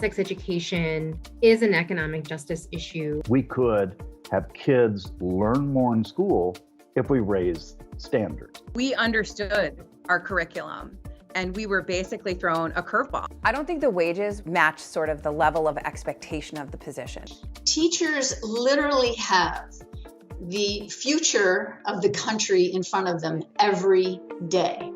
Sex education is an economic justice issue. We could have kids learn more in school if we raise standards. We understood our curriculum and we were basically thrown a curveball. I don't think the wages match sort of the level of expectation of the position. Teachers literally have the future of the country in front of them every day.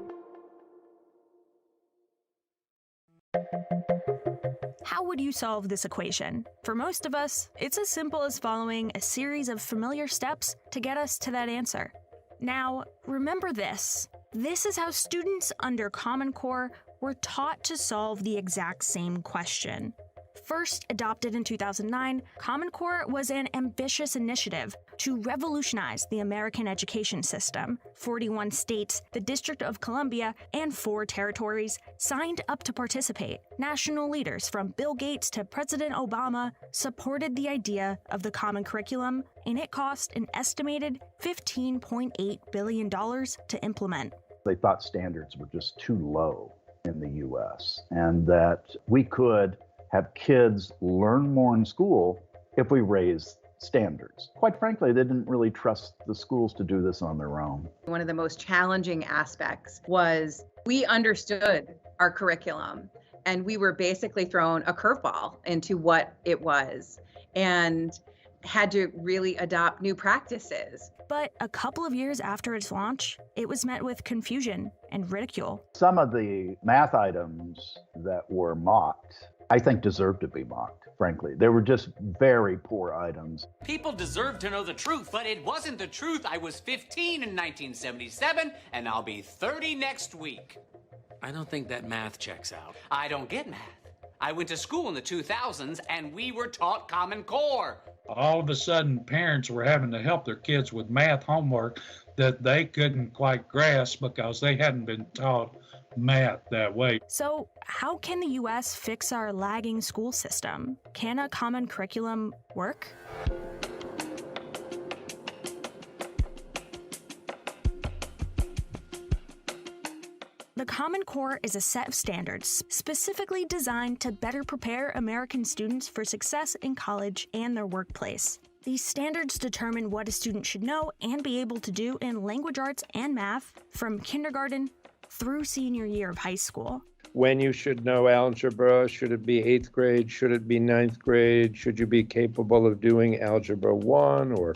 How would you solve this equation? For most of us, it's as simple as following a series of familiar steps to get us to that answer. Now, remember this. This is how students under Common Core were taught to solve the exact same question. First adopted in 2009, Common Core was an ambitious initiative to revolutionize the American education system. 41 states, the District of Columbia, and 4 territories signed up to participate. National leaders from Bill Gates to President Obama supported the idea of the Common Curriculum, and it cost an estimated $15.8 billion to implement. They thought standards were just too low in the U.S. and that we could have kids learn more in school if we raise standards. Quite frankly, they didn't really trust the schools to do this on their own. One of the most challenging aspects was we understood our curriculum and we were basically thrown a curveball into what it was and had to really adopt new practices. But a couple of years after its launch, it was met with confusion and ridicule. Some of the math items that were mocked, I think, deserved to be mocked, frankly. They were just very poor items. People deserve to know the truth, but it wasn't the truth. I was 15 in 1977, and I'll be 30 next week. I don't think that math checks out. I don't get math. I went to school in the 2000s, and we were taught Common Core. All of a sudden, parents were having to help their kids with math homework that they couldn't quite grasp because they hadn't been taught math that way. So, how can the U.S. fix our lagging school system? Can a common curriculum work? The Common Core is a set of standards specifically designed to better prepare American students for success in college and their workplace. These standards determine what a student should know and be able to do in language arts and math from kindergarten through senior year of high school. When you should know algebra, should it be 8th grade, should it be 9th grade, should you be capable of doing algebra 1 or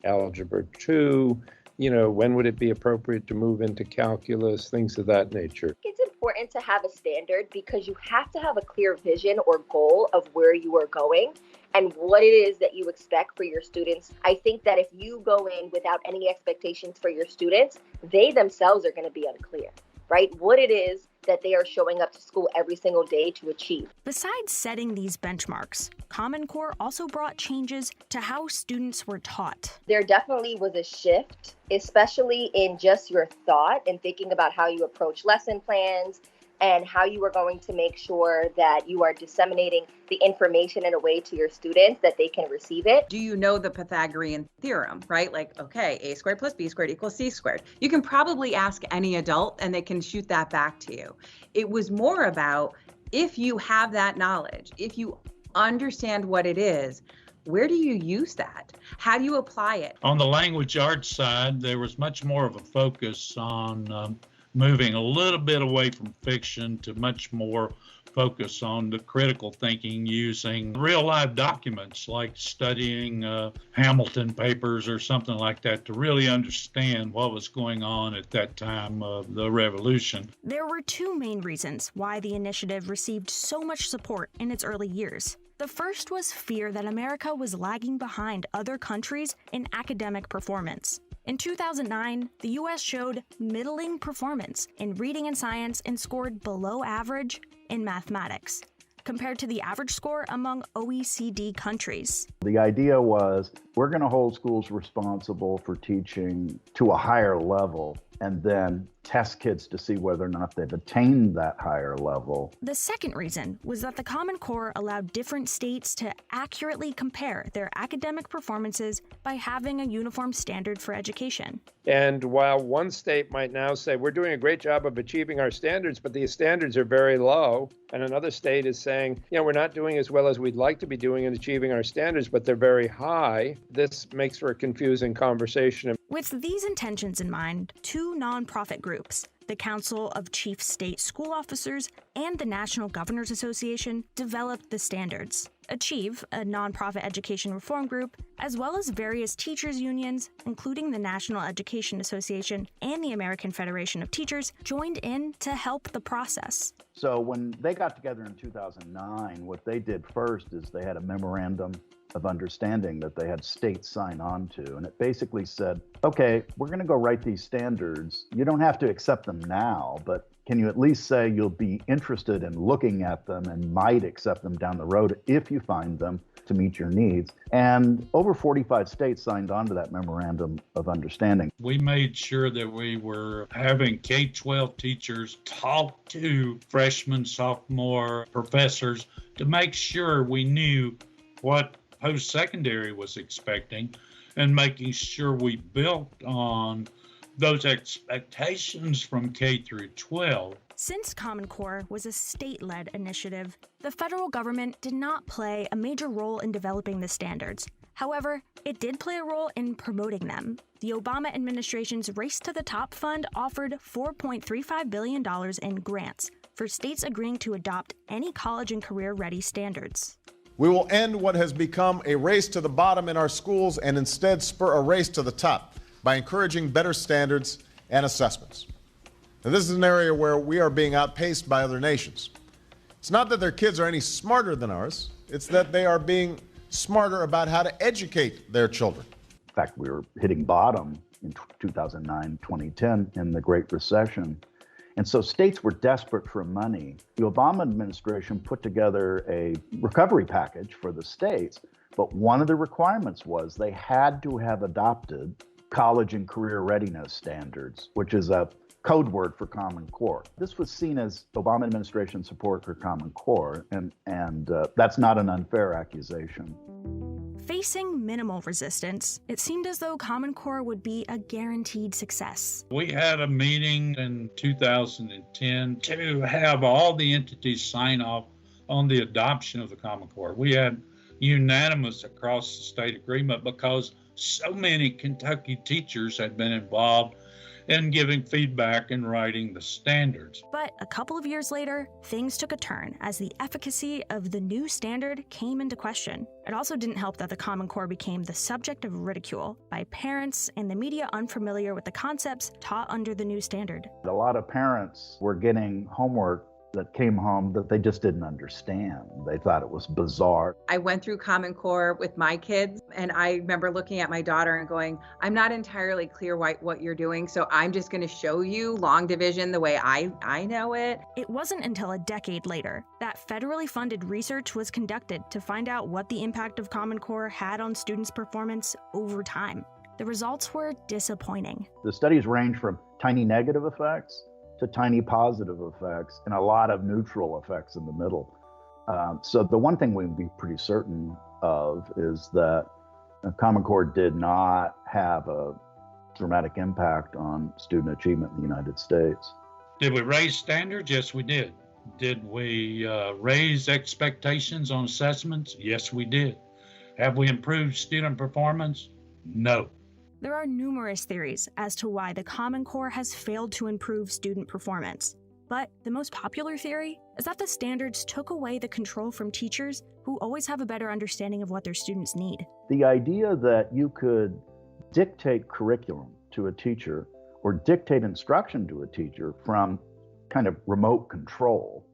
algebra 2? You know, when would it be appropriate to move into calculus, things of that nature. It's important to have a standard because you have to have a clear vision or goal of where you are going and what it is that you expect for your students. I think that if you go in without any expectations for your students, they themselves are going to be unclear, right? What it is that they are showing up to school every single day to achieve. Besides setting these benchmarks, Common Core also brought changes to how students were taught. There definitely was a shift, especially in just your thought and thinking about how you approach lesson plans and how you are going to make sure that you are disseminating the information in a way to your students that they can receive it. Do you know the Pythagorean theorem, right? Like, okay, a squared plus b squared equals c squared. You can probably ask any adult and they can shoot that back to you. It was more about if you have that knowledge, if you understand what it is, where do you use that? How do you apply it? On the language arts side, there was much more of a focus on moving a little bit away from fiction to much more focus on the critical thinking using real live documents like studying Hamilton papers or something like that to really understand what was going on at that time of the revolution. There were 2 main reasons why the initiative received so much support in its early years. The first was fear that America was lagging behind other countries in academic performance. In 2009, the U.S. showed middling performance in reading and science and scored below average in mathematics, compared to the average score among OECD countries. The idea was we're going to hold schools responsible for teaching to a higher level and then test kids to see whether or not they've attained that higher level. The second reason was that the Common Core allowed different states to accurately compare their academic performances by having a uniform standard for education. And while one state might now say, we're doing a great job of achieving our standards, but these standards are very low, and another state is saying, we're not doing as well as we'd like to be doing in achieving our standards, but they're very high, this makes for a confusing conversation. With these intentions in mind, two nonprofit groups, the Council of Chief State School Officers and the National Governors Association, developed the standards. Achieve, a nonprofit education reform group, as well as various teachers' unions, including the National Education Association and the American Federation of Teachers, joined in to help the process. So when they got together in 2009, what they did first is they had a memorandum of understanding that they had states sign on to. And it basically said, okay, we're going to go write these standards. You don't have to accept them now, but can you at least say you'll be interested in looking at them and might accept them down the road if you find them to meet your needs? And over 45 states signed on to that memorandum of understanding. We made sure that we were having K-12 teachers talk to freshmen, sophomore professors to make sure we knew what post-secondary was expecting and making sure we built on those expectations from K through 12. Since Common Core was a state-led initiative, the federal government did not play a major role in developing the standards. However, it did play a role in promoting them. The Obama administration's Race to the Top fund offered $4.35 billion in grants for states agreeing to adopt any college and career-ready standards. We will end what has become a race to the bottom in our schools and instead spur a race to the top by encouraging better standards and assessments. Now, this is an area where we are being outpaced by other nations. It's not that their kids are any smarter than ours, it's that they are being smarter about how to educate their children. In fact, we were hitting bottom in 2009, 2010 in the Great Recession. And so states were desperate for money. The Obama administration put together a recovery package for the states, but one of the requirements was they had to have adopted college and career readiness standards, which is a code word for Common Core. This was seen as Obama administration support for Common Core, and that's not an unfair accusation. Facing minimal resistance, it seemed as though Common Core would be a guaranteed success. We had a meeting in 2010 to have all the entities sign off on the adoption of the Common Core. We had unanimous across the state agreement because so many Kentucky teachers had been involved in giving feedback and writing the standards. But a couple of years later, things took a turn as the efficacy of the new standard came into question. It also didn't help that the Common Core became the subject of ridicule by parents and the media unfamiliar with the concepts taught under the new standard. A lot of parents were getting homework that came home that they just didn't understand. They thought it was bizarre. I went through Common Core with my kids, and I remember looking at my daughter and going, I'm not entirely clear what you're doing, so I'm just going to show you long division the way I know it. It wasn't until a decade later that federally funded research was conducted to find out what the impact of Common Core had on students' performance over time. The results were disappointing. The studies range from tiny negative effects to tiny positive effects and a lot of neutral effects in the middle. So the one thing we would be pretty certain of is that Common Core did not have a dramatic impact on student achievement in the United States. Did we raise standards? Yes, we did. Did we raise expectations on assessments? Yes, we did. Have we improved student performance? No. There are numerous theories as to why the Common Core has failed to improve student performance. But the most popular theory is that the standards took away the control from teachers who always have a better understanding of what their students need. The idea that you could dictate curriculum to a teacher or dictate instruction to a teacher from kind of remote control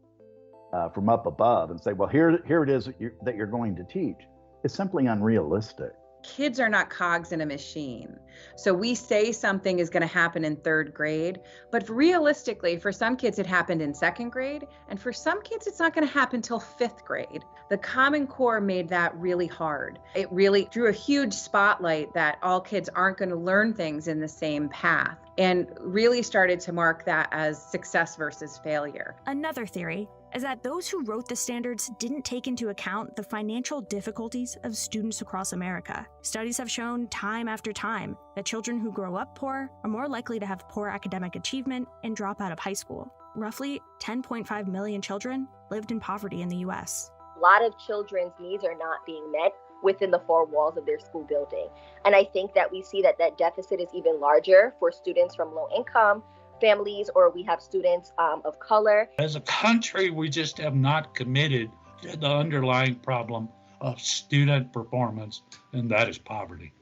from up above and say, well, here it is that you're going to teach, is simply unrealistic. kids are not cogs in a machine. So we say something is going to happen in third grade, but realistically, for some kids, it happened in second grade. And for some kids, it's not going to happen till fifth grade. The Common Core made that really hard. It really drew a huge spotlight that all kids aren't going to learn things in the same path, and really started to mark that as success versus failure. Another theory is that those who wrote the standards didn't take into account the financial difficulties of students across America. Studies have shown time after time that children who grow up poor are more likely to have poor academic achievement and drop out of high school. Roughly 10.5 million children lived in poverty in the US. A lot of children's needs are not being met within the four walls of their school building. And I think that we see that that deficit is even larger for students from low income families, or we have students of color. As a country, we just have not committed to the underlying problem of student performance, and that is poverty.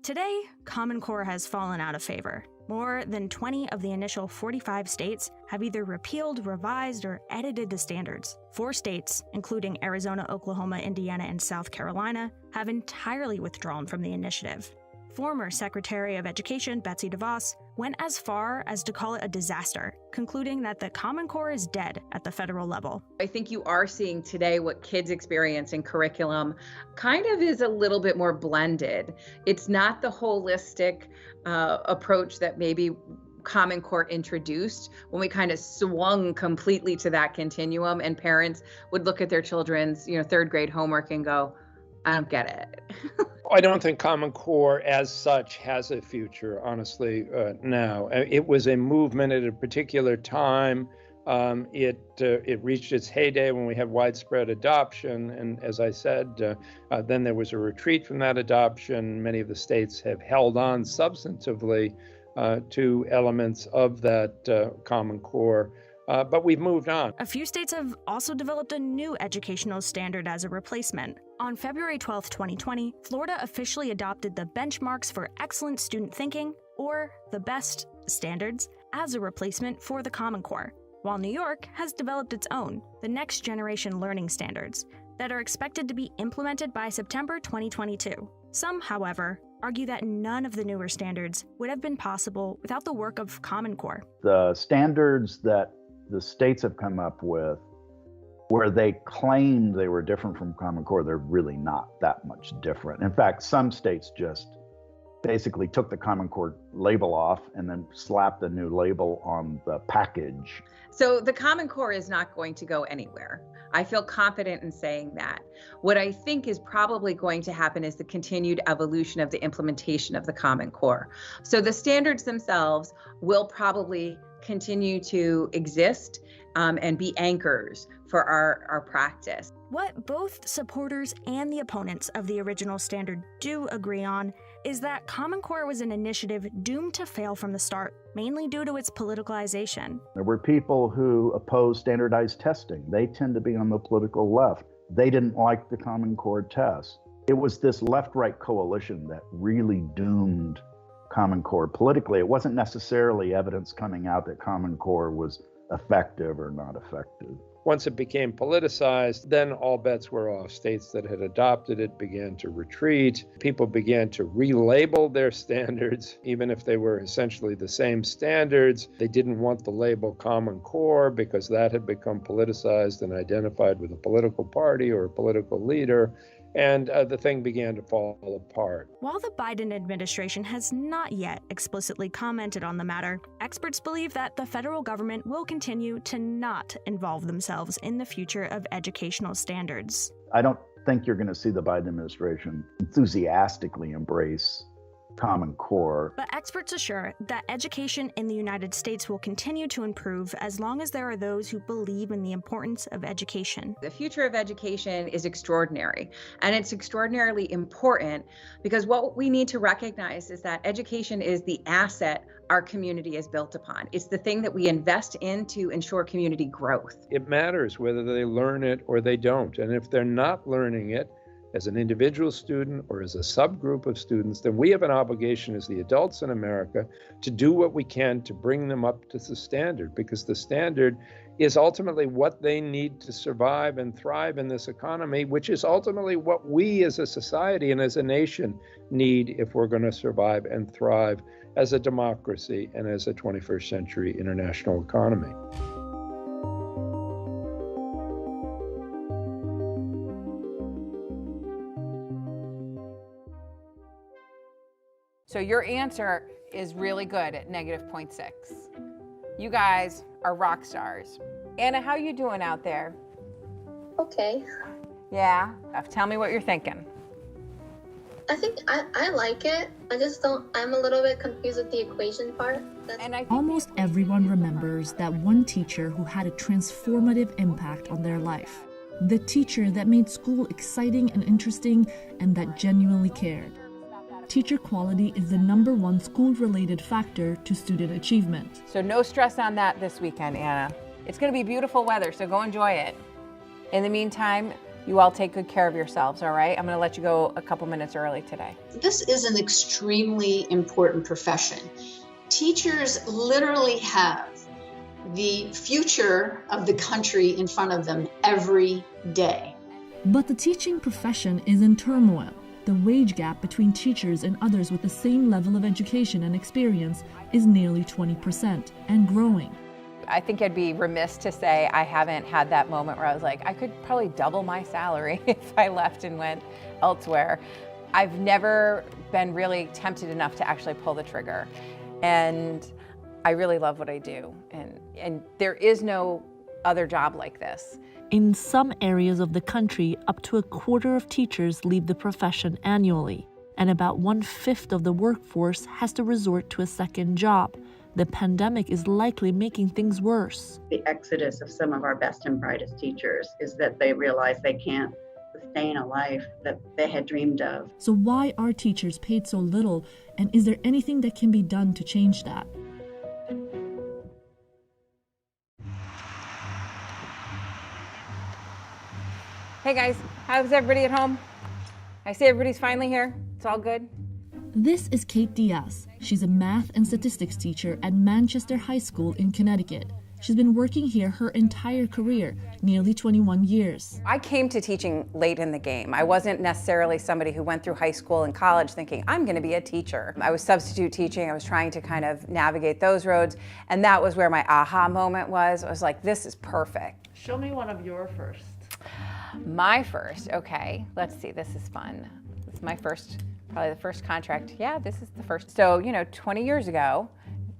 Today, Common Core has fallen out of favor. More than 20 of the initial 45 states have either repealed, revised, or edited the standards. 4 states, including Arizona, Oklahoma, Indiana, and South Carolina, have entirely withdrawn from the initiative. Former Secretary of Education Betsy DeVos went as far as to call it a disaster, concluding that the Common Core is dead at the federal level. I think you are seeing today what kids experience in curriculum kind of is a little bit more blended. It's not the holistic approach that maybe Common Core introduced when we kind of swung completely to that continuum, and parents would look at their children's, third grade homework and go, I don't get it. I don't think Common Core as such has a future, honestly, now. It was a movement at a particular time. It reached its heyday when we had widespread adoption. And as I said, then there was a retreat from that adoption. Many of the states have held on substantively to elements of that Common Core. But we've moved on. A few states have also developed a new educational standard as a replacement. On February 12, 2020, Florida officially adopted the Benchmarks for Excellent Student Thinking, or the BEST standards, as a replacement for the Common Core, while New York has developed its own, the Next Generation Learning Standards, that are expected to be implemented by September 2022. Some, however, argue that none of the newer standards would have been possible without the work of Common Core. The standards that the states have come up with, where they claimed they were different from Common Core, they're really not that much different. In fact, some states just basically took the Common Core label off and then slapped a new label on the package. So the Common Core is not going to go anywhere. I feel confident in saying that. What I think is probably going to happen is the continued evolution of the implementation of the Common Core. So the standards themselves will probably continue to exist and be anchors for our practice. What both supporters and the opponents of the original standard do agree on is that Common Core was an initiative doomed to fail from the start, mainly due to its politicalization. There were people who opposed standardized testing. They tend to be on the political left. They didn't like the Common Core test. It was this left-right coalition that really doomed Common Core politically. It wasn't necessarily evidence coming out that Common Core was effective or not effective. Once it became politicized, then all bets were off. States that had adopted it began to retreat. People began to relabel their standards, even if they were essentially the same standards. They didn't want the label Common Core because that had become politicized and identified with a political party or a political leader. And the thing began to fall apart. While the Biden administration has not yet explicitly commented on the matter, experts believe that the federal government will continue to not involve themselves in the future of educational standards. I don't think you're going to see the Biden administration enthusiastically embrace Common Core. But experts assure that education in the United States will continue to improve as long as there are those who believe in the importance of education. The future of education is extraordinary, and it's extraordinarily important because what we need to recognize is that education is the asset our community is built upon. It's the thing that we invest in to ensure community growth. It matters whether they learn it or they don't. And if they're not learning it, as an individual student or as a subgroup of students, then we have an obligation as the adults in America to do what we can to bring them up to the standard, because the standard is ultimately what they need to survive and thrive in this economy, which is ultimately what we as a society and as a nation need if we're going to survive and thrive as a democracy and as a 21st century international economy. So your answer is really good at -0.6. You guys are rock stars. Anna, how you doing out there? Okay. Yeah? Tell me what you're thinking. I think I like it. I'm a little bit confused with the equation part. Almost everyone remembers that one teacher who had a transformative impact on their life. The teacher that made school exciting and interesting and that genuinely cared. Teacher quality is the #1 school-related factor to student achievement. So no stress on that this weekend, Anna. It's going to be beautiful weather, so go enjoy it. In the meantime, you all take good care of yourselves, all right? I'm going to let you go a couple minutes early today. This is an extremely important profession. Teachers literally have the future of the country in front of them every day. But the teaching profession is in turmoil. The wage gap between teachers and others with the same level of education and experience is nearly 20% and growing. I think I'd be remiss to say I haven't had that moment where I was like, I could probably double my salary if I left and went elsewhere. I've never been really tempted enough to actually pull the trigger. And I really love what I do. And there is no other job like this. In some areas of the country, up to a quarter of teachers leave the profession annually, and about 1/5 of the workforce has to resort to a second job. The pandemic is likely making things worse. The exodus of some of our best and brightest teachers is that they realize they can't sustain a life that they had dreamed of. So why are teachers paid so little, and is there anything that can be done to change that? Hey guys, how's everybody at home? I see everybody's finally here. It's all good. This is Kate Diaz. She's a math and statistics teacher at Manchester High School in Connecticut. She's been working here her entire career, nearly 21 years. I came to teaching late in the game. I wasn't necessarily somebody who went through high school and college thinking, I'm going to be a teacher. I was substitute teaching. I was trying to kind of navigate those roads. And that was where my aha moment was. I was like, this is perfect. Show me one of your first. My first, okay. Let's see, this is fun. This is my first, probably the first contract. Yeah, this is the first. So, 20 years ago,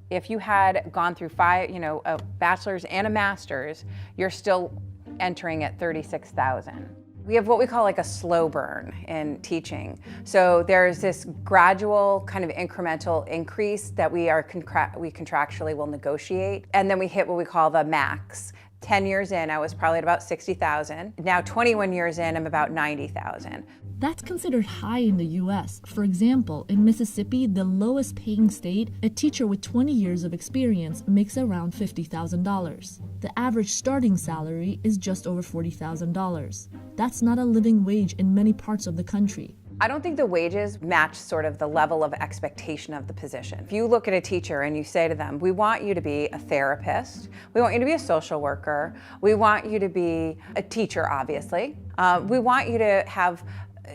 if you had gone through a bachelor's and a master's, you're still entering at $36,000. We have what we call like a slow burn in teaching. So there's this gradual kind of incremental increase that we contractually will negotiate. And then we hit what we call the max. 10 years in, I was probably at about 60,000. Now 21 years in, I'm about 90,000. That's considered high in the US. For example, in Mississippi, the lowest paying state, a teacher with 20 years of experience makes around $50,000. The average starting salary is just over $40,000. That's not a living wage in many parts of the country. I don't think the wages match sort of the level of expectation of the position. If you look at a teacher and you say to them, we want you to be a therapist, we want you to be a social worker, we want you to be a teacher, obviously, we want you to have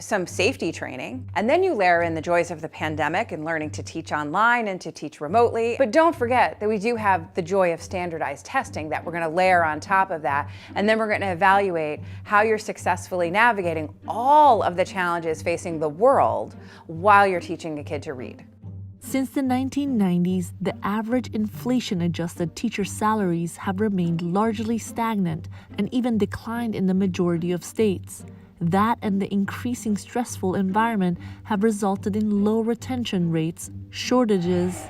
some safety training, and then you layer in the joys of the pandemic and learning to teach online and to teach remotely. But don't forget that we do have the joy of standardized testing that we're going to layer on top of that, and then we're going to evaluate how you're successfully navigating all of the challenges facing the world while you're teaching a kid to read. Since the 1990s, the average inflation-adjusted teacher salaries have remained largely stagnant and even declined in the majority of states. That and the increasing stressful environment have resulted in low retention rates, shortages,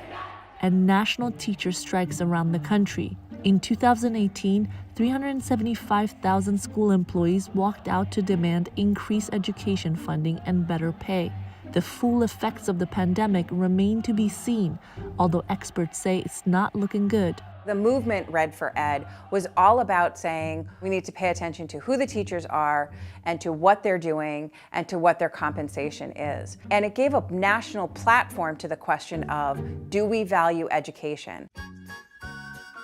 and national teacher strikes around the country. In 2018, 375,000 school employees walked out to demand increased education funding and better pay. The full effects of the pandemic remain to be seen, although experts say it's not looking good. The movement Red for Ed was all about saying we need to pay attention to who the teachers are and to what they're doing and to what their compensation is. And it gave a national platform to the question of, do we value education?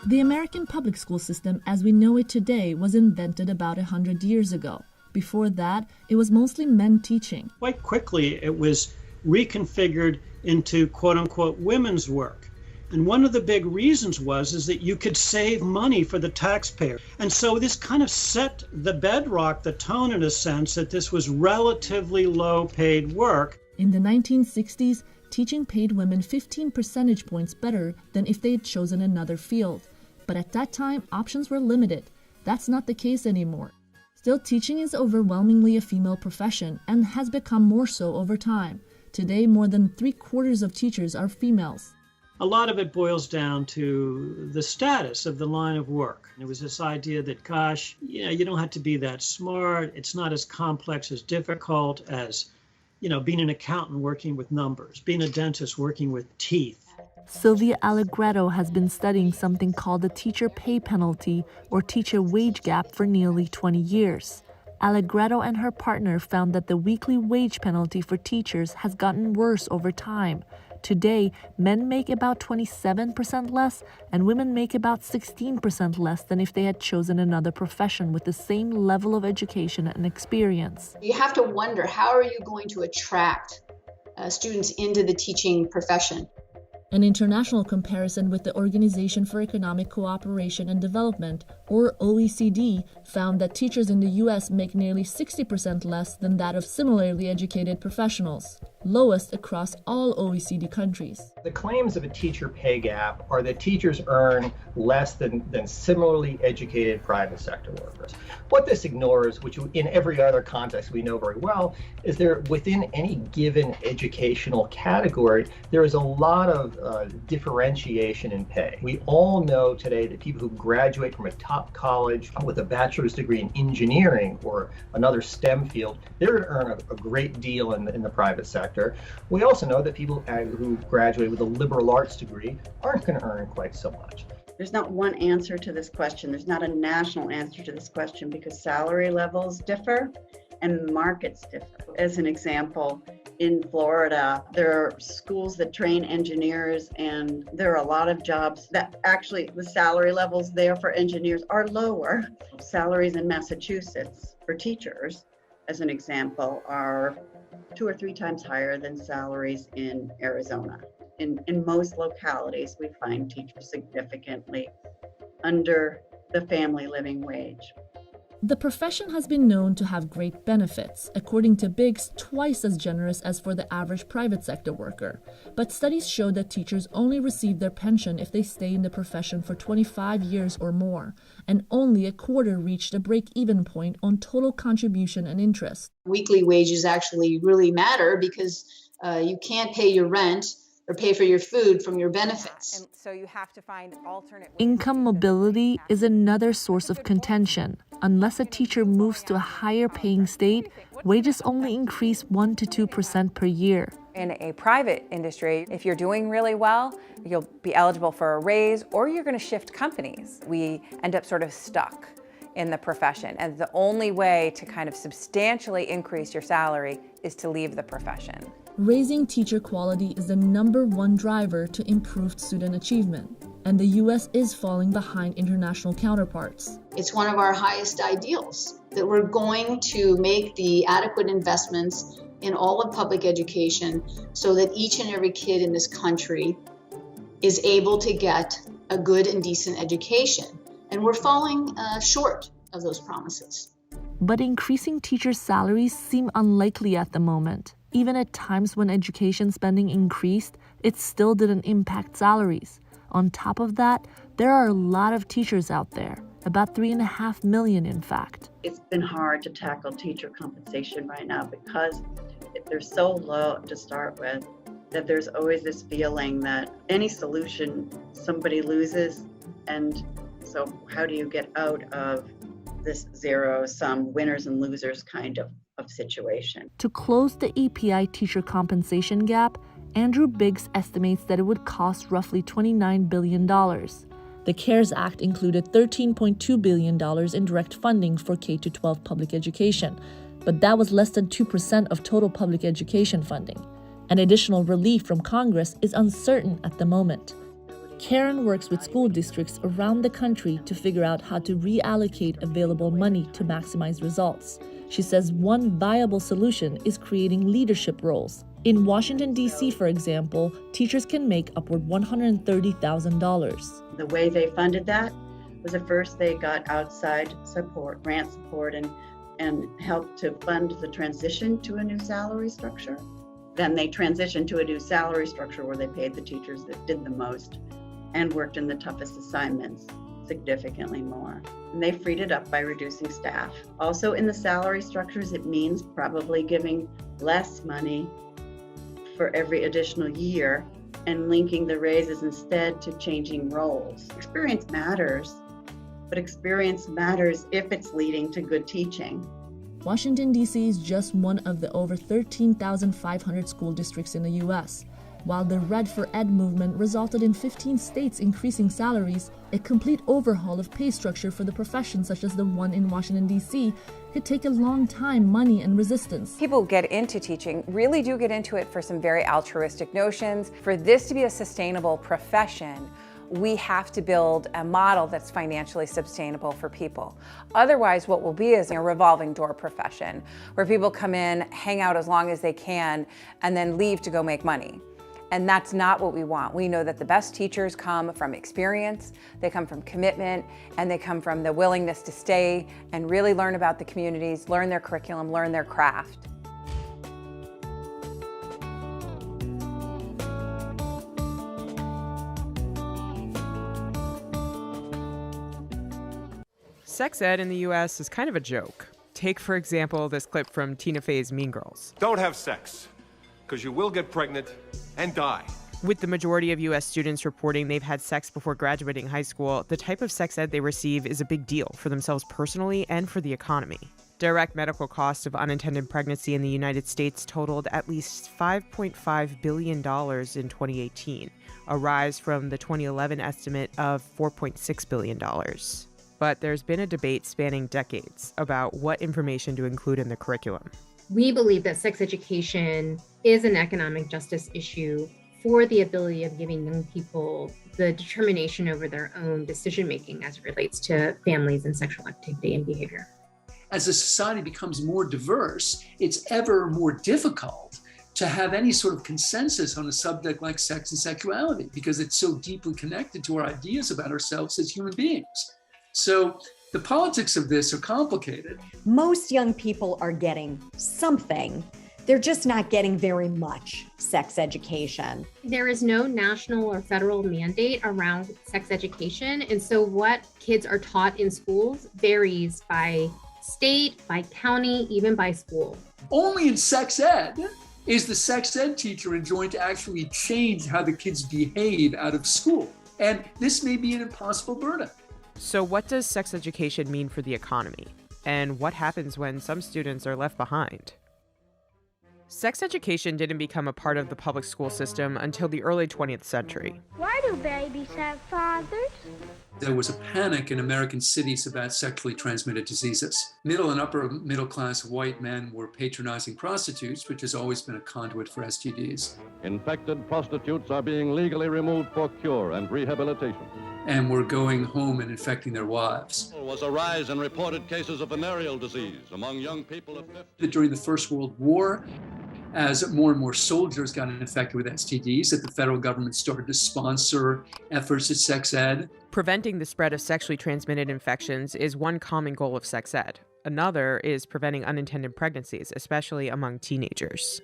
The American public school system as we know it today was invented about 100 years ago. Before that, it was mostly men teaching. Quite quickly, it was reconfigured into quote-unquote women's work. And one of the big reasons is that you could save money for the taxpayer. And so this kind of set the bedrock, the tone in a sense, that this was relatively low-paid work. In the 1960s, teaching paid women 15 percentage points better than if they had chosen another field. But at that time, options were limited. That's not the case anymore. Still, teaching is overwhelmingly a female profession and has become more so over time. Today, more than 3/4 of teachers are females. A lot of it boils down to the status of the line of work. There was this idea that, gosh, you don't have to be that smart. It's not as complex, as difficult as, being an accountant working with numbers, being a dentist working with teeth. Sylvia Allegretto has been studying something called the teacher pay penalty or teacher wage gap for nearly 20 years. Allegretto and her partner found that the weekly wage penalty for teachers has gotten worse over time. Today, men make about 27% less and women make about 16% less than if they had chosen another profession with the same level of education and experience. You have to wonder, how are you going to attract students into the teaching profession? An international comparison with the Organization for Economic Cooperation and Development, or OECD, found that teachers in the US make nearly 60% less than that of similarly educated professionals, lowest across all OECD countries. The claims of a teacher pay gap are that teachers earn less than similarly educated private sector workers. What this ignores, which in every other context we know very well, is there within any given educational category, there is a lot of differentiation in pay. We all know today that people who graduate from a top college with a bachelor's degree in engineering or another STEM field, they're going to earn a great deal in the private sector. We also know that people who graduate with a liberal arts degree aren't going to earn quite so much. There's not one answer to this question. There's not a national answer to this question because salary levels differ and markets differ. As an example, in Florida, there are schools that train engineers, and there are a lot of jobs that actually the salary levels there for engineers are lower. Salaries in Massachusetts for teachers, as an example, are 2 or 3 times higher than salaries in Arizona. In most localities, we find teachers significantly under the family living wage. The profession has been known to have great benefits, according to Biggs, twice as generous as for the average private sector worker. But studies show that teachers only receive their pension if they stay in the profession for 25 years or more, and only a quarter reached a break-even point on total contribution and interest. Weekly wages actually really matter because you can't pay your rent or pay for your food from your benefits. And so you have to find alternate ways. Income mobility is another source of contention. Unless a teacher moves to a higher paying state, wages only increase 1% to 2% per year. In a private industry, if you're doing really well, you'll be eligible for a raise or you're going to shift companies. We end up sort of stuck in the profession, and the only way to kind of substantially increase your salary is to leave the profession. Raising teacher quality is the #1 driver to improved student achievement, and the US is falling behind international counterparts. It's one of our highest ideals that we're going to make the adequate investments in all of public education so that each and every kid in this country is able to get a good and decent education. And we're falling short of those promises. But increasing teachers' salaries seem unlikely at the moment. Even at times when education spending increased, it still didn't impact salaries. On top of that, there are a lot of teachers out there, about 3.5 million in fact. It's been hard to tackle teacher compensation right now because they're so low to start with that there's always this feeling that any solution somebody loses, and so how do you get out of this zero-sum winners and losers kind of situation? To close the EPI teacher compensation gap, Andrew Biggs estimates that it would cost roughly $29 billion. The CARES Act included $13.2 billion in direct funding for K-12 public education, but that was less than 2% of total public education funding. An additional relief from Congress is uncertain at the moment. Karen works with school districts around the country to figure out how to reallocate available money to maximize results. She says one viable solution is creating leadership roles. In Washington, D.C., for example, teachers can make upward $130,000. The way they funded that was at first they got outside support, grant support, and helped to fund the transition to a new salary structure. Then they transitioned to a new salary structure where they paid the teachers that did the most and worked in the toughest assignments significantly more. And they freed it up by reducing staff. Also in the salary structures, it means probably giving less money for every additional year and linking the raises instead to changing roles. Experience matters, but experience matters if it's leading to good teaching. Washington, D.C. is just one of the over 13,500 school districts in the U.S. While the Red for Ed movement resulted in 15 states increasing salaries, a complete overhaul of pay structure for the profession, such as the one in Washington, D.C., could take a long time, money, and resistance. People get into teaching, really do get into it for some very altruistic notions. For this to be a sustainable profession, we have to build a model that's financially sustainable for people. Otherwise, what will be is a revolving door profession where people come in, hang out as long as they can, and then leave to go make money. And that's not what we want. We know that the best teachers come from experience, they come from commitment, and they come from the willingness to stay and really learn about the communities, learn their curriculum, learn their craft. Sex ed in the U.S. is kind of a joke. Take, for example, this clip from Tina Fey's Mean Girls. Don't have sex, because you will get pregnant and die. With the majority of U.S. students reporting they've had sex before graduating high school, the type of sex ed they receive is a big deal for themselves personally and for the economy. Direct medical costs of unintended pregnancy in the United States totaled at least $5.5 billion in 2018, a rise from the 2011 estimate of $4.6 billion. But there's been a debate spanning decades about what information to include in the curriculum. We believe that sex education is an economic justice issue for the ability of giving young people the determination over their own decision-making as it relates to families and sexual activity and behavior. As a society becomes more diverse, it's ever more difficult to have any sort of consensus on a subject like sex and sexuality because it's so deeply connected to our ideas about ourselves as human beings. So the politics of this are complicated. Most young people are getting something. They're just not getting very much sex education. There is no national or federal mandate around sex education. And so what kids are taught in schools varies by state, by county, even by school. Only in sex ed is the sex ed teacher enjoined to actually change how the kids behave out of school. And this may be an impossible burden. So what does sex education mean for the economy? And what happens when some students are left behind? Sex education didn't become a part of the public school system until the early 20th century. Why do babies have fathers? There was a panic in American cities about sexually transmitted diseases. Middle and upper middle class white men were patronizing prostitutes, which has always been a conduit for STDs. Infected prostitutes are being legally removed for cure and rehabilitation. And were going home and infecting their wives. There was a rise in reported cases of venereal disease among young people of 50. During the First World War, as more and more soldiers got infected with STDs, that the federal government started to sponsor efforts at sex ed. Preventing the spread of sexually transmitted infections is one common goal of sex ed. Another is preventing unintended pregnancies, especially among teenagers.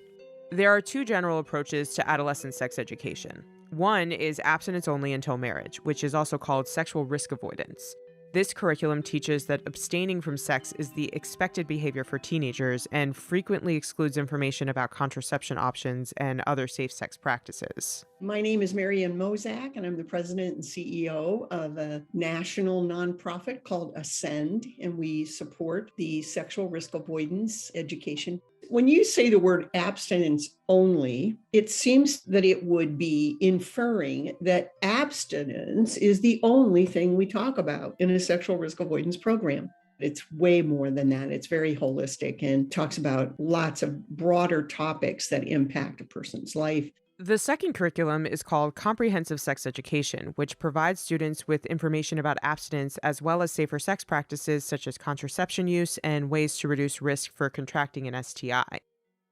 There are two general approaches to adolescent sex education. One is abstinence only until marriage, which is also called sexual risk avoidance. This curriculum teaches that abstaining from sex is the expected behavior for teenagers and frequently excludes information about contraception options and other safe sex practices. My name is Marianne Mozak, and I'm the president and CEO of a national nonprofit called Ascend, and we support the sexual risk avoidance education. When you say the word abstinence only, it seems that it would be inferring that abstinence is the only thing we talk about in a sexual risk avoidance program. It's way more than that. It's very holistic and talks about lots of broader topics that impact a person's life. The second curriculum is called Comprehensive Sex Education, which provides students with information about abstinence as well as safer sex practices such as contraception use and ways to reduce risk for contracting an STI.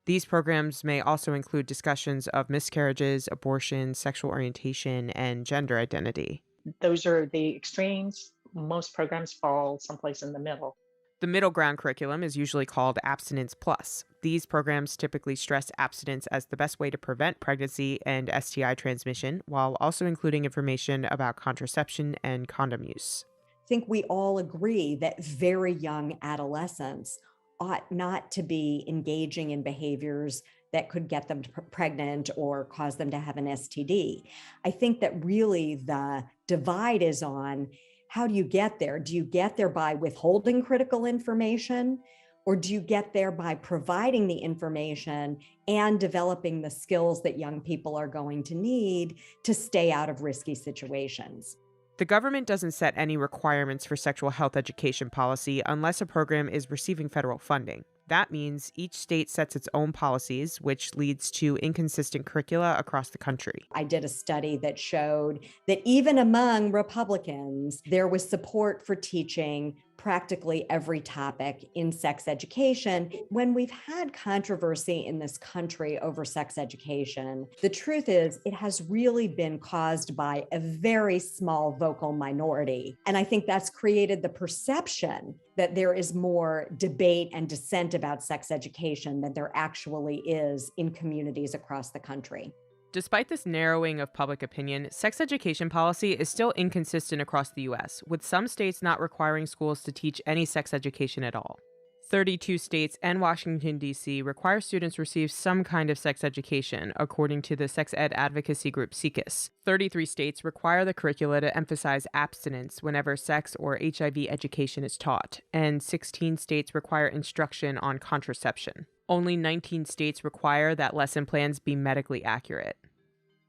These programs may also include discussions of miscarriages, abortion, sexual orientation, and gender identity. Those are the extremes. Most programs fall someplace in the middle. The middle ground curriculum is usually called Abstinence Plus. These programs typically stress abstinence as the best way to prevent pregnancy and STI transmission, while also including information about contraception and condom use. I think we all agree that very young adolescents ought not to be engaging in behaviors that could get them pregnant or cause them to have an STD. I think that really the divide is on how do you get there? Do you get there by withholding critical information, or do you get there by providing the information and developing the skills that young people are going to need to stay out of risky situations? The government doesn't set any requirements for sexual health education policy unless a program is receiving federal funding. That means each state sets its own policies, which leads to inconsistent curricula across the country. I did a study that showed that even among Republicans, there was support for teaching practically every topic in sex education. When we've had controversy in this country over sex education, the truth is it has really been caused by a very small vocal minority. And I think that's created the perception that there is more debate and dissent about sex education than there actually is in communities across the country. Despite this narrowing of public opinion, sex education policy is still inconsistent across the U.S., with some states not requiring schools to teach any sex education at all. 32 states and Washington, D.C. require students receive some kind of sex education, according to the sex ed advocacy group SECUS. 33 states require the curricula to emphasize abstinence whenever sex or HIV education is taught, and 16 states require instruction on contraception. Only 19 states require that lesson plans be medically accurate.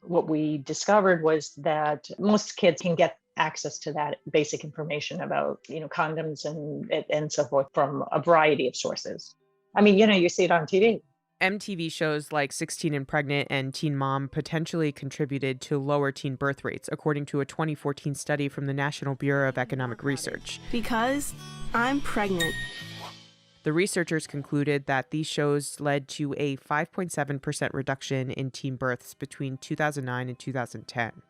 What we discovered was that most kids can get access to that basic information about, condoms and so forth from a variety of sources. I mean, you see it on TV. MTV shows like 16 and Pregnant and Teen Mom potentially contributed to lower teen birth rates, according to a 2014 study from the National Bureau of Economic Research. Because I'm pregnant. The researchers concluded that these shows led to a 5.7% reduction in teen births between 2009 and 2010.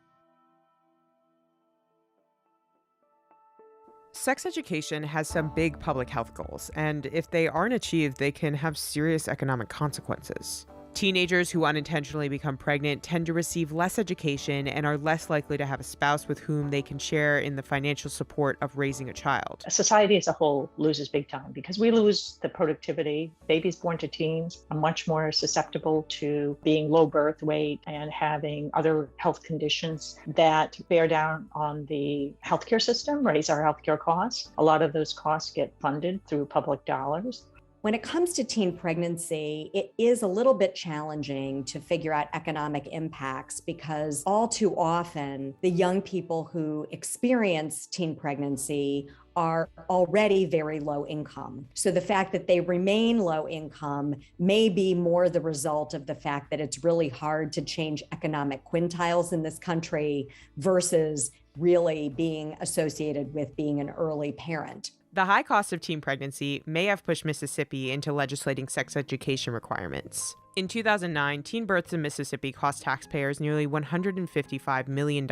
Sex education has some big public health goals, and if they aren't achieved, they can have serious economic consequences. Teenagers who unintentionally become pregnant tend to receive less education and are less likely to have a spouse with whom they can share in the financial support of raising a child. Society as a whole loses big time because we lose the productivity. Babies born to teens are much more susceptible to being low birth weight and having other health conditions that bear down on the healthcare system, raise our healthcare costs. A lot of those costs get funded through public dollars. When it comes to teen pregnancy, it is a little bit challenging to figure out economic impacts because all too often the young people who experience teen pregnancy are already very low income. So the fact that they remain low income may be more the result of the fact that it's really hard to change economic quintiles in this country versus really being associated with being an early parent. The high cost of teen pregnancy may have pushed Mississippi into legislating sex education requirements. In 2009, teen births in Mississippi cost taxpayers nearly $155 million,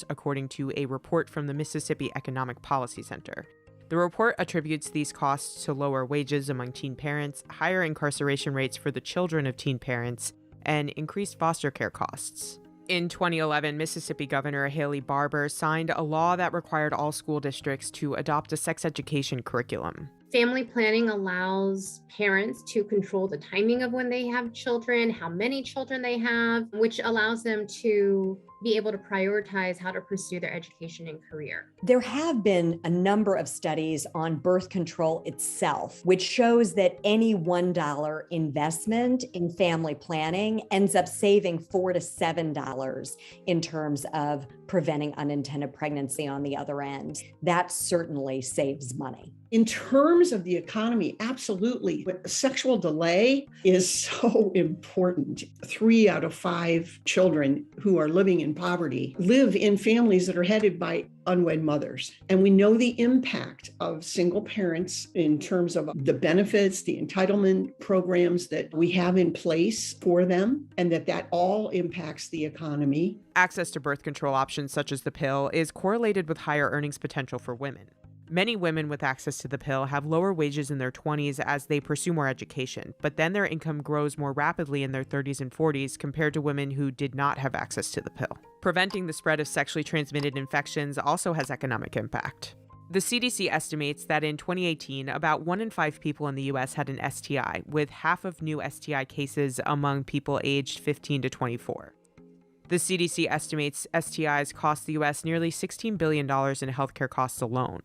according to a report from the Mississippi Economic Policy Center. The report attributes these costs to lower wages among teen parents, higher incarceration rates for the children of teen parents, and increased foster care costs. In 2011, Mississippi Governor Haley Barbour signed a law that required all school districts to adopt a sex education curriculum. Family planning allows parents to control the timing of when they have children, how many children they have, which allows them to be able to prioritize how to pursue their education and career. There have been a number of studies on birth control itself, which shows that any $1 investment in family planning ends up saving $4 to $7 in terms of preventing unintended pregnancy on the other end. That certainly saves money. In terms of the economy, absolutely. But sexual delay is so important. 3 out of 5 children who are living in poverty live in families that are headed by unwed mothers. And we know the impact of single parents in terms of the benefits, the entitlement programs that we have in place for them, and that all impacts the economy. Access to birth control options such as the pill is correlated with higher earnings potential for women. Many women with access to the pill have lower wages in their 20s as they pursue more education, but then their income grows more rapidly in their 30s and 40s compared to women who did not have access to the pill. Preventing the spread of sexually transmitted infections also has economic impact. The CDC estimates that in 2018, about 1 in 5 people in the U.S. had an STI, with half of new STI cases among people aged 15 to 24. The CDC estimates STIs cost the U.S. nearly $16 billion in healthcare costs alone.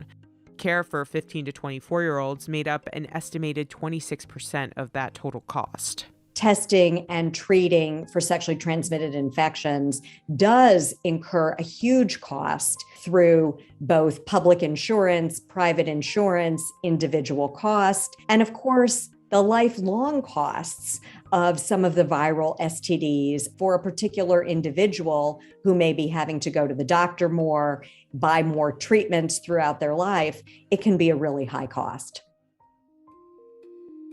Care for 15 to 24-year-olds made up an estimated 26% of that total cost. Testing and treating for sexually transmitted infections does incur a huge cost through both public insurance, private insurance, individual cost, and of course, the lifelong costs of some of the viral STDs for a particular individual who may be having to go to the doctor more, buy more treatments throughout their life. It can be a really high cost.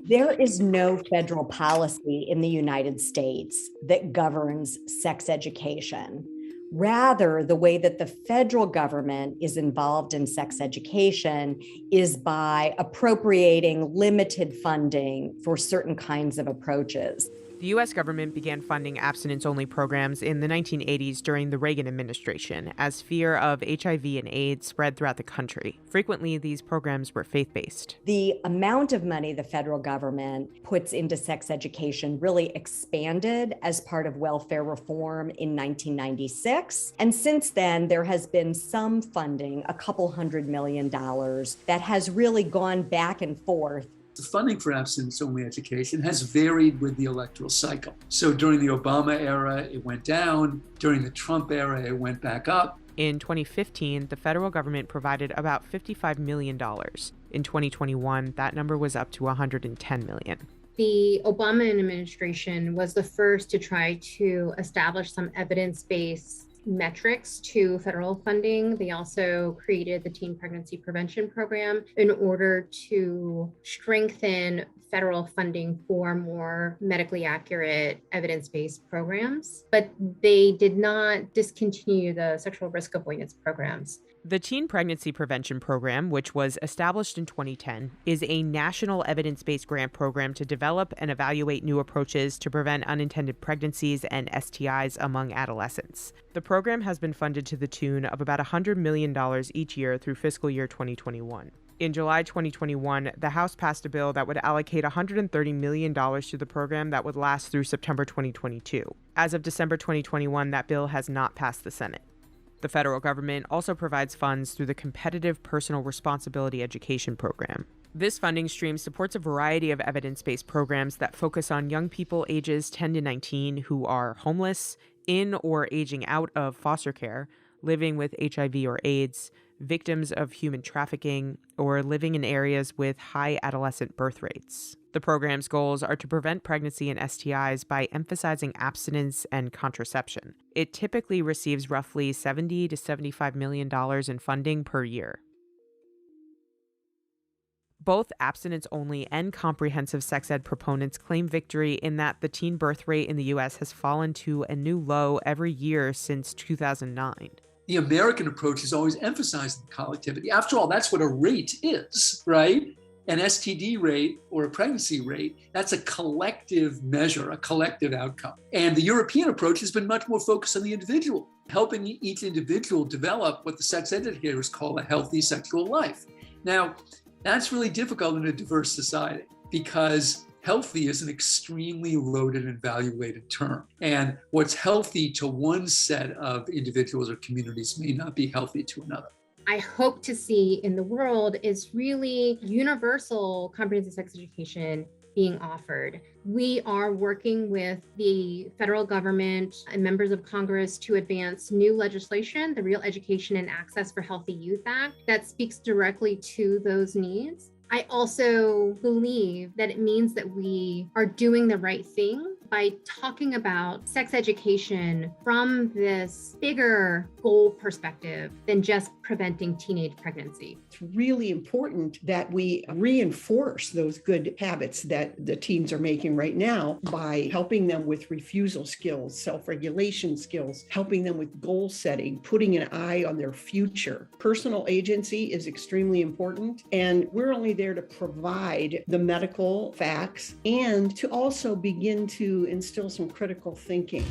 There is no federal policy in the United States that governs sex education. Rather, the way that the federal government is involved in sex education is by appropriating limited funding for certain kinds of approaches. The U.S. government began funding abstinence-only programs in the 1980s during the Reagan administration as fear of HIV and AIDS spread throughout the country. Frequently, these programs were faith-based. The amount of money the federal government puts into sex education really expanded as part of welfare reform in 1996. And since then, there has been some funding, $200 million, that has really gone back and forth. The funding for abstinence-only education has varied with the electoral cycle. So during the Obama era, it went down. During the Trump era, it went back up. In 2015, the federal government provided about $55 million. In 2021, that number was up to $110 million. The Obama administration was the first to try to establish some evidence-based metrics to federal funding. They also created the Teen Pregnancy Prevention Program in order to strengthen federal funding for more medically accurate evidence-based programs, but they did not discontinue the sexual risk avoidance programs. The Teen Pregnancy Prevention Program, which was established in 2010, is a national evidence-based grant program to develop and evaluate new approaches to prevent unintended pregnancies and STIs among adolescents. The program has been funded to the tune of about $100 million each year through fiscal year 2021. In July 2021, the House passed a bill that would allocate $130 million to the program that would last through September 2022. As of December 2021, that bill has not passed the Senate. The federal government also provides funds through the Competitive Personal Responsibility Education Program. This funding stream supports a variety of evidence-based programs that focus on young people ages 10 to 19 who are homeless, in or aging out of foster care, living with HIV or AIDS, victims of human trafficking, or living in areas with high adolescent birth rates. The program's goals are to prevent pregnancy and STIs by emphasizing abstinence and contraception. It typically receives roughly $70 to $75 million in funding per year. Both abstinence-only and comprehensive sex ed proponents claim victory in that the teen birth rate in the U.S. has fallen to a new low every year since 2009. The American approach has always emphasized the collectivity. After all, that's what a rate is, right? An STD rate or a pregnancy rate, that's a collective measure, a collective outcome. And the European approach has been much more focused on the individual, helping each individual develop what the sex educators call a healthy sexual life. Now, that's really difficult in a diverse society because healthy is an extremely loaded and value-weighted term. And what's healthy to one set of individuals or communities may not be healthy to another. I hope to see in the world is really universal comprehensive sex education being offered. We are working with the federal government and members of Congress to advance new legislation, the Real Education and Access for Healthy Youth Act, that speaks directly to those needs. I also believe that it means that we are doing the right thing by talking about sex education from this bigger goal perspective than just preventing teenage pregnancy. It's really important that we reinforce those good habits that the teens are making right now by helping them with refusal skills, self-regulation skills, helping them with goal setting, putting an eye on their future. Personal agency is extremely important, and we're only there to provide the medical facts and to also begin to instill some critical thinking.